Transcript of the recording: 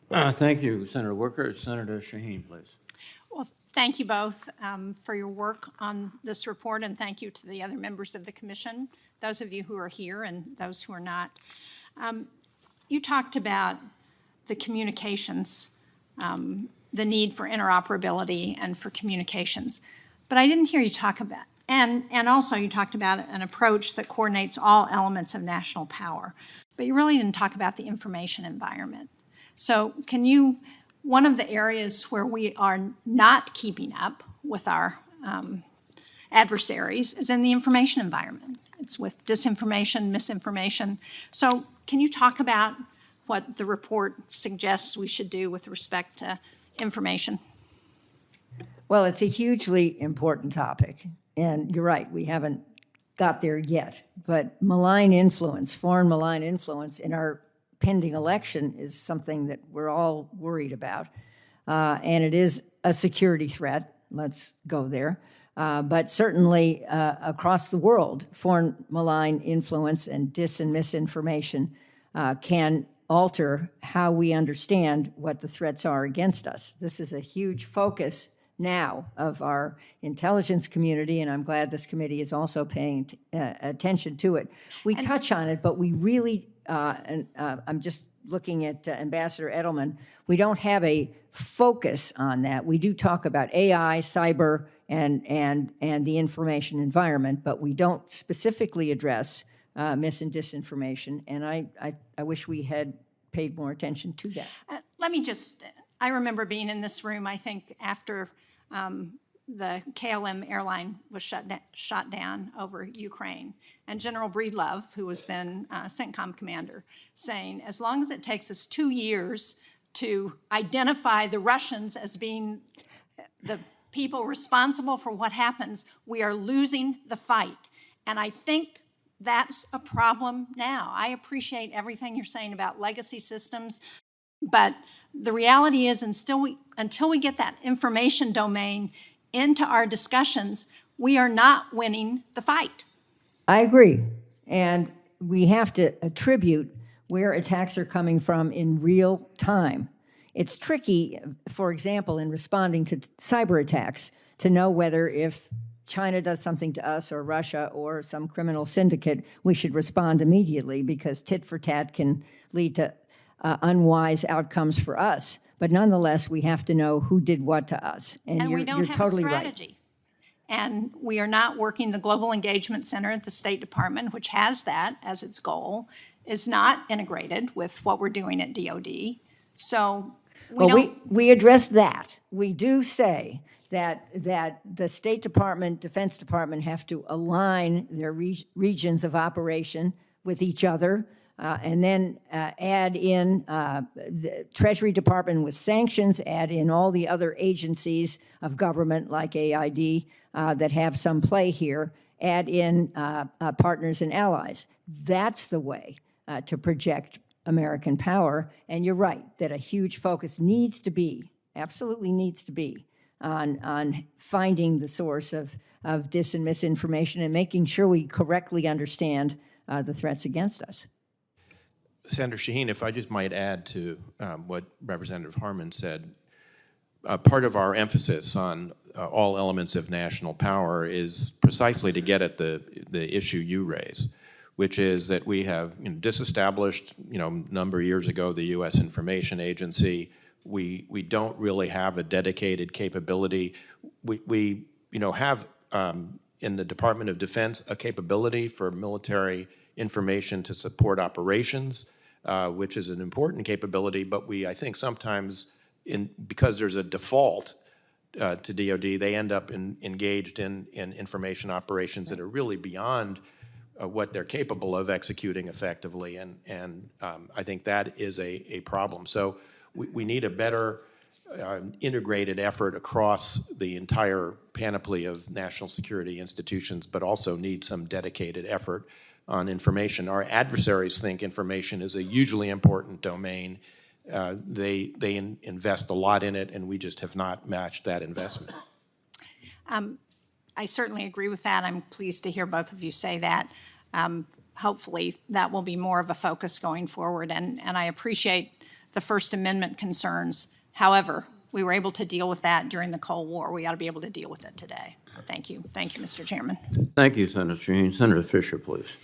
Thank you, Senator Worker. Senator Shaheen, please. Well, thank you both for your work on this report, and thank you to the other members of the commission, those of you who are here and those who are not. You talked about the communications, the need for interoperability and for communications, but I didn't hear you talk about, and also you talked about an approach that coordinates all elements of national power, but you really didn't talk about the information environment. So can you, one of the areas where we are not keeping up with our adversaries is in the information environment. It's with disinformation, misinformation. So can you talk about what the report suggests we should do with respect to information? Well, it's a hugely important topic. And you're right, we haven't got there yet. But malign influence, foreign malign influence in our pending election is something that we're all worried about. And it is a security threat. Let's go there. But certainly across the world, foreign malign influence and dis and misinformation can alter how we understand what the threats are against us. This is a huge focus now of our intelligence community, and I'm glad this committee is also paying attention to it. We touch on it, but we really, I'm just looking at Ambassador Edelman, we don't have a focus on that. We do talk about AI, cyber, and the information environment, but we don't specifically address mis and disinformation, and I wish we had paid more attention to that. Let me just, I remember being in this room, I think, after the KLM airline was shot down over Ukraine, and General Breedlove, who was then CENTCOM commander, saying, as long as it takes us 2 years to identify the Russians as being the people responsible for what happens, we are losing the fight. And I think that's a problem now. I appreciate everything you're saying about legacy systems, but the reality is until we get that information domain into our discussions, we are not winning the fight. I agree. And we have to attribute where attacks are coming from in real time. It's tricky, for example, in responding to cyber attacks, to know whether if China does something to us or Russia or some criminal syndicate, we should respond immediately, because tit for tat can lead to unwise outcomes for us. But nonetheless, we have to know who did what to us. And we don't you're have totally a strategy. Right. And we are not working. The Global Engagement Center at the State Department, which has that as its goal, is not integrated with what we're doing at DOD. So we addressed that. We do say that the State Department, Defense Department have to align their regions of operation with each other, and then add in the Treasury Department with sanctions, add in all the other agencies of government like AID that have some play here, add in partners and allies. That's the way to project American power. And you're right that a huge focus needs to be, absolutely needs to be, on finding the source of dis and misinformation and making sure we correctly understand the threats against us. Senator Shaheen, if I just might add to what Representative Harman said, part of our emphasis on all elements of national power is precisely to get at the issue you raise, which is that we have disestablished, a number of years ago, the U.S. Information Agency. We don't really have a dedicated capability. We have in the Department of Defense a capability for military information to support operations, which is an important capability, but I think sometimes, because there's a default to DOD, they end up engaged in information operations that are really beyond what they're capable of executing effectively, and I think that is a problem. So we need a better integrated effort across the entire panoply of national security institutions, but also need some dedicated effort on information. Our adversaries think information is a hugely important domain. They invest a lot in it, and we just have not matched that investment. I certainly agree with that. I'm pleased to hear both of you say that. Hopefully that will be more of a focus going forward, and I appreciate the First Amendment concerns. However, we were able to deal with that during the Cold War. We ought to be able to deal with it today. Thank you. Thank you, Mr. Chairman. Thank you, Senator Shaheen. Senator Fisher, please.